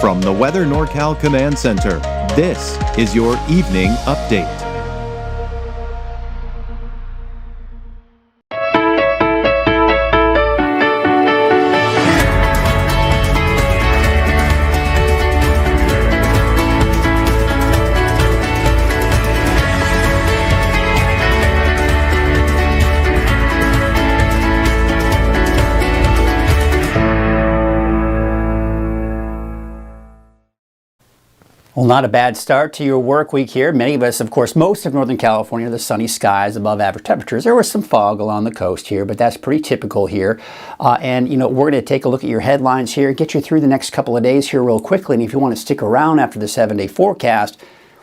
From the Weather NorCal Command Center, this is your evening update. Well, not a bad start to your work week here. Many of us, of course, most of Northern California, the sunny skies, above average temperatures. There was some fog along the coast here, but that's pretty typical here. And, you know, we're going to take a look at your headlines here, get you through the next couple of days here real quickly. And if you want to stick around after the 7-day forecast,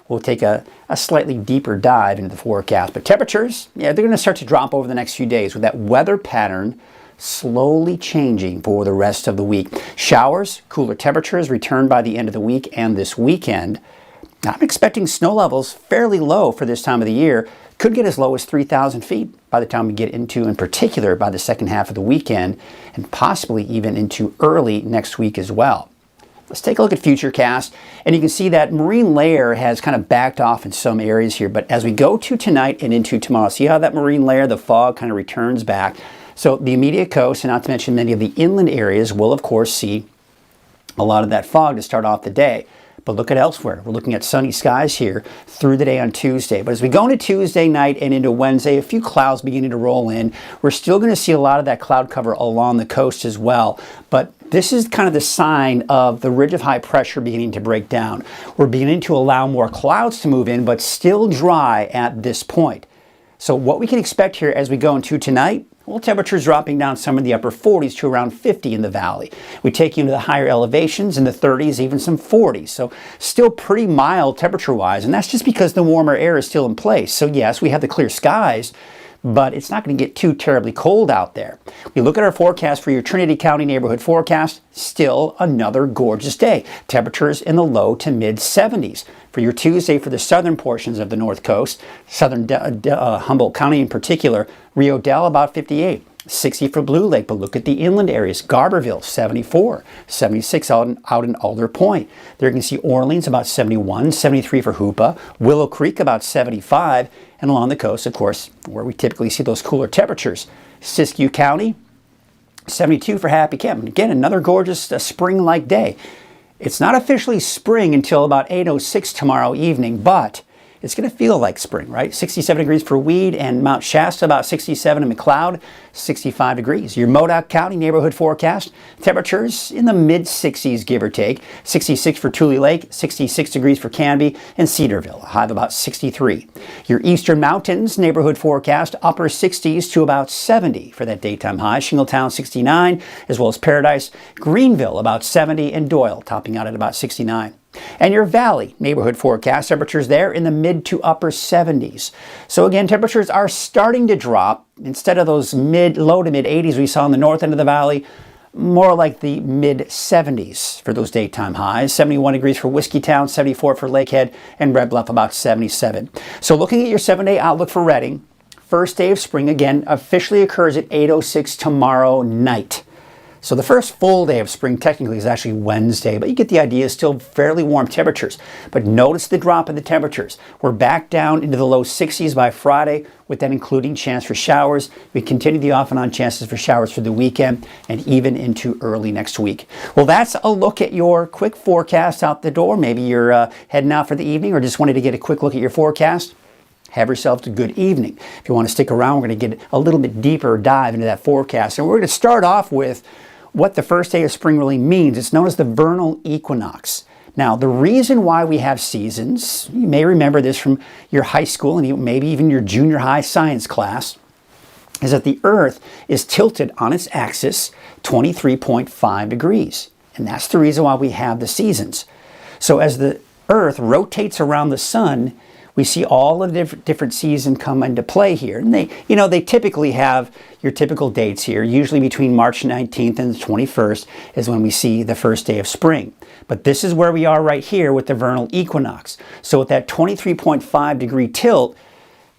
we'll take a slightly deeper dive into the forecast. But temperatures, yeah, they're going to start to drop over the next few days with that weather pattern slowly changing for the rest of the week. Showers, cooler temperatures return by the end of the week and this weekend. Now, I'm expecting snow levels fairly low for this time of the year. Could get as low as 3,000 feet by the time we get into, in particular, by the second half of the weekend, and possibly even into early next week as well. Let's take a look at Futurecast, and you can see that marine layer has kind of backed off in some areas here, but as we go to tonight and into tomorrow, see how that marine layer, the fog, kind of returns back. So the immediate coast, and not to mention many of the inland areas, will of course see a lot of that fog to start off the day. But look at elsewhere. We're looking at sunny skies here through the day on Tuesday. But as we go into Tuesday night and into Wednesday, a few clouds beginning to roll in. We're still going to see a lot of that cloud cover along the coast as well. But this is kind of the sign of the ridge of high pressure beginning to break down. We're beginning to allow more clouds to move in, but still dry at this point. So what we can expect here as we go into tonight, well, temperatures dropping down some in the upper 40s to around 50 in the valley. We take you into the higher elevations in the 30s, even some 40s. So still pretty mild temperature-wise, and that's just because the warmer air is still in place. So yes, we have the clear skies, but it's not going to get too terribly cold out there. We look at our forecast for your Trinity County neighborhood forecast, still another gorgeous day. Temperatures in the low to mid 70s. For your Tuesday for the southern portions of the North Coast, southern Humboldt County in particular, Rio Dell about 58. 60 for Blue Lake, but look at the inland areas. Garberville, 74. 76 out in Alder Point. There you can see Orleans, about 71. 73 for Hoopa. Willow Creek, about 75. And along the coast, of course, where we typically see those cooler temperatures. Siskiyou County, 72 for Happy Camp. And again, another gorgeous spring-like day. It's not officially spring until about 8:06 tomorrow evening, but it's going to feel like spring, right? 67 degrees for Weed and Mount Shasta, about 67 in McLeod, 65 degrees. Your Modoc County neighborhood forecast, temperatures in the mid-60s, give or take. 66 for Tule Lake, 66 degrees for Canby, and Cedarville, a high of about 63. Your Eastern Mountains neighborhood forecast, upper 60s to about 70 for that daytime high. Shingletown, 69, as well as Paradise. Greenville, about 70, and Doyle, topping out at about 69. And your Valley neighborhood forecast, temperatures there in the mid to upper 70s. So again, temperatures are starting to drop. Instead of those low to mid 80s we saw in the north end of the valley, more like the mid 70s for those daytime highs. 71 degrees for Whiskeytown, 74 for Lakehead, and Red Bluff about 77. So looking at your 7-day outlook for Redding, first day of spring again officially occurs at 8:06 tomorrow night. So the first full day of spring technically is actually Wednesday, but you get the idea, still fairly warm temperatures. But notice the drop in the temperatures. We're back down into the low 60s by Friday, with that including chance for showers. We continue the off and on chances for showers for the weekend and even into early next week. Well, that's a look at your quick forecast out the door. Maybe you're heading out for the evening or just wanted to get a quick look at your forecast. Have yourself a good evening. If you want to stick around, we're going to get a little bit deeper dive into that forecast. And we're going to start off with what the first day of spring really means. It's known as the vernal equinox. Now, the reason why we have seasons, you may remember this from your high school and maybe even your junior high science class, is that the Earth is tilted on its axis 23.5 degrees. And that's the reason why we have the seasons. So as the Earth rotates around the sun, we see all of the different seasons come into play here. And they typically have your typical dates here. Usually between March 19th and the 21st is when we see the first day of spring. But this is where we are right here with the vernal equinox. So with that 23.5 degree tilt,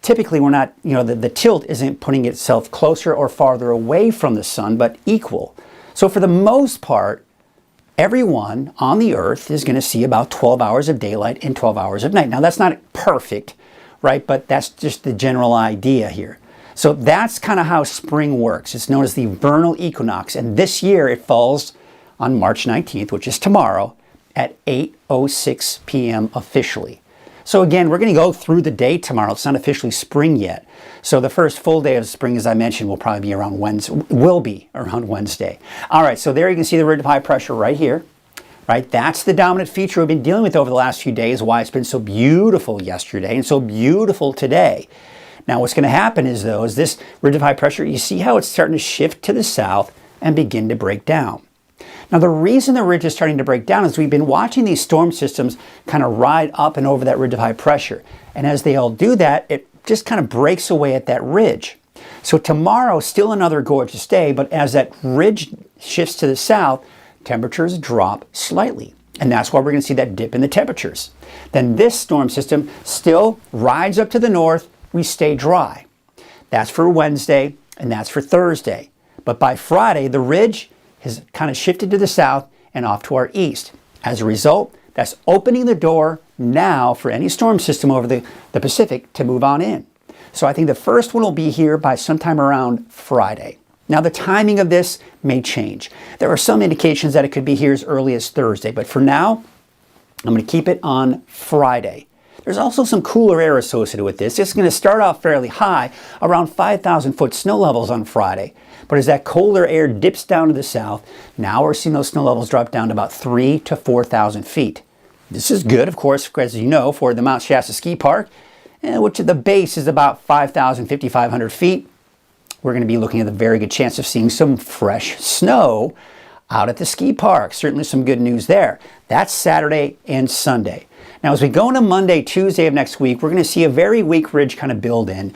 typically we're not, the tilt isn't putting itself closer or farther away from the sun, but equal. So for the most part, everyone on the Earth is going to see about 12 hours of daylight and 12 hours of night. Now, that's not perfect, right? But that's just the general idea here. So that's kind of how spring works. It's known as the vernal equinox. And this year it falls on March 19th, which is tomorrow, at 8:06 p.m. officially. So again, we're going to go through the day tomorrow. It's not officially spring yet. So the first full day of spring, as I mentioned, will probably be around Wednesday. All right, so there you can see the ridge of high pressure right here. Right, that's the dominant feature we've been dealing with over the last few days, why it's been so beautiful yesterday and so beautiful today. Now what's going to happen is this ridge of high pressure, you see how it's starting to shift to the south and begin to break down. Now the reason the ridge is starting to break down is we've been watching these storm systems kind of ride up and over that ridge of high pressure. And as they all do that, it just kind of breaks away at that ridge. So tomorrow, still another gorgeous day, but as that ridge shifts to the south, temperatures drop slightly. And that's why we're going to see that dip in the temperatures. Then this storm system still rides up to the north. We stay dry. That's for Wednesday and that's for Thursday. But by Friday, the ridge has kind of shifted to the south and off to our east. As a result, that's opening the door now for any storm system over the Pacific to move on in. So I think the first one will be here by sometime around Friday. Now the timing of this may change. There are some indications that it could be here as early as Thursday, but for now, I'm going to keep it on Friday. There's also some cooler air associated with this. It's going to start off fairly high, around 5,000 foot snow levels on Friday. But as that colder air dips down to the south, now we're seeing those snow levels drop down to about 3,000 to 4,000 feet. This is good, of course, as you know, for the Mount Shasta Ski Park, which at the base is about 5,000, 5,500 feet. We're going to be looking at a very good chance of seeing some fresh snow out at the ski park. Certainly some good news there. That's Saturday and Sunday. Now, as we go into Monday, Tuesday of next week, we're going to see a very weak ridge kind of build in.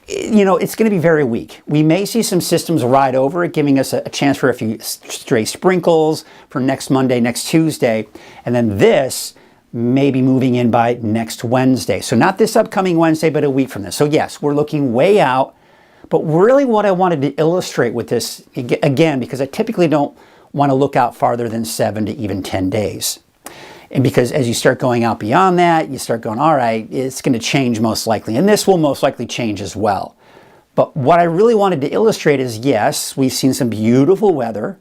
You know, it's going to be very weak. We may see some systems ride over it, giving us a chance for a few stray sprinkles for next Monday, next Tuesday. And then this may be moving in by next Wednesday. So not this upcoming Wednesday, but a week from this. So yes, we're looking way out. But really what I wanted to illustrate with this, again, because I typically don't want to look out farther than 7 to even 10 days. And because as you start going out beyond that, you start going, all right, it's going to change most likely. And this will most likely change as well. But what I really wanted to illustrate is, yes, we've seen some beautiful weather,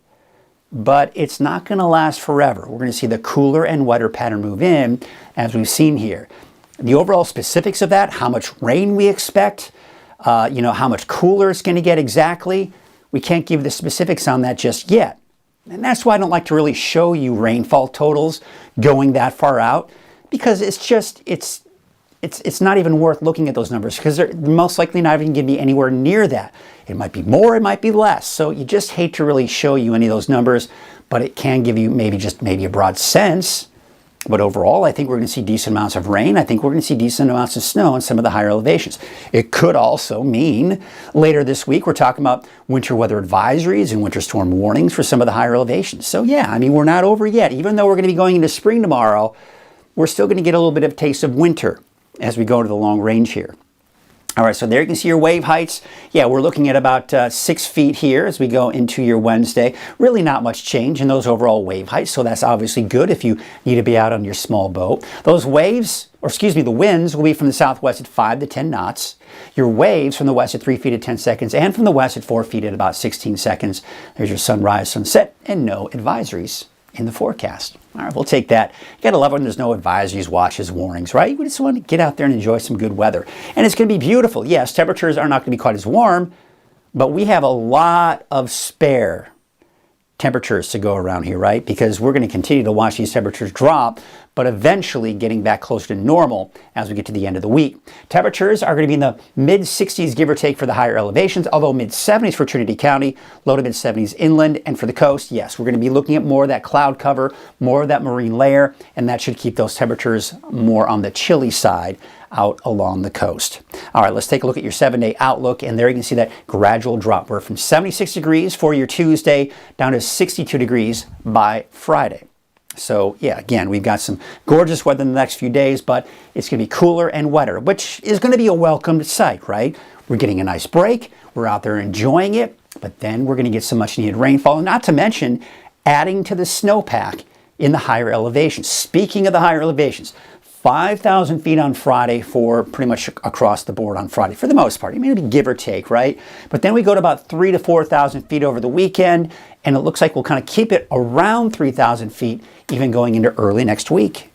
but it's not going to last forever. We're going to see the cooler and wetter pattern move in, as we've seen here. The overall specifics of that, how much rain we expect, how much cooler it's going to get exactly, we can't give the specifics on that just yet. And that's why I don't like to really show you rainfall totals going that far out, because it's not even worth looking at those numbers, because they're most likely not even going to be anywhere near that. It might be more, it might be less. So you just hate to really show you any of those numbers, but it can give you maybe a broad sense. But overall, I think we're going to see decent amounts of rain. I think we're going to see decent amounts of snow in some of the higher elevations. It could also mean later this week, we're talking about winter weather advisories and winter storm warnings for some of the higher elevations. So yeah, I mean, we're not over yet. Even though we're going to be going into spring tomorrow, we're still going to get a little bit of taste of winter as we go to the long range here. All right, so there you can see your wave heights. Yeah, we're looking at about 6 feet here as we go into your Wednesday. Really not much change in those overall wave heights, so that's obviously good if you need to be out on your small boat. Those waves, the winds will be from the southwest at 5 to 10 knots. Your waves from the west at 3 feet at 10 seconds, and from the west at 4 feet at about 16 seconds. There's your sunrise, sunset, and no advisories in the forecast. All right, we'll take that. You gotta love when there's no advisories, watches, warnings, right? We just want to get out there and enjoy some good weather. And it's gonna be beautiful. Yes, temperatures are not gonna be quite as warm, but we have a lot of spare temperatures to go around here, right? Because we're gonna continue to watch these temperatures drop, but eventually getting back closer to normal as we get to the end of the week. Temperatures are going to be in the mid-60s, give or take, for the higher elevations, although mid-70s for Trinity County, low to mid-70s inland, and for the coast, yes, we're going to be looking at more of that cloud cover, more of that marine layer, and that should keep those temperatures more on the chilly side out along the coast. All right, let's take a look at your 7-day outlook, and there you can see that gradual drop. We're from 76 degrees for your Tuesday down to 62 degrees by Friday. So yeah, again, we've got some gorgeous weather in the next few days, but it's going to be cooler and wetter, which is going to be a welcomed sight, right? We're getting a nice break. We're out there enjoying it, but then we're going to get some much needed rainfall, not to mention adding to the snowpack in the higher elevations. Speaking of the higher elevations, 5,000 feet on Friday for pretty much across the board on Friday, for the most part. Maybe give or take, right? But then we go to about 3,000 to 4,000 feet over the weekend, and it looks like we'll kind of keep it around 3,000 feet even going into early next week.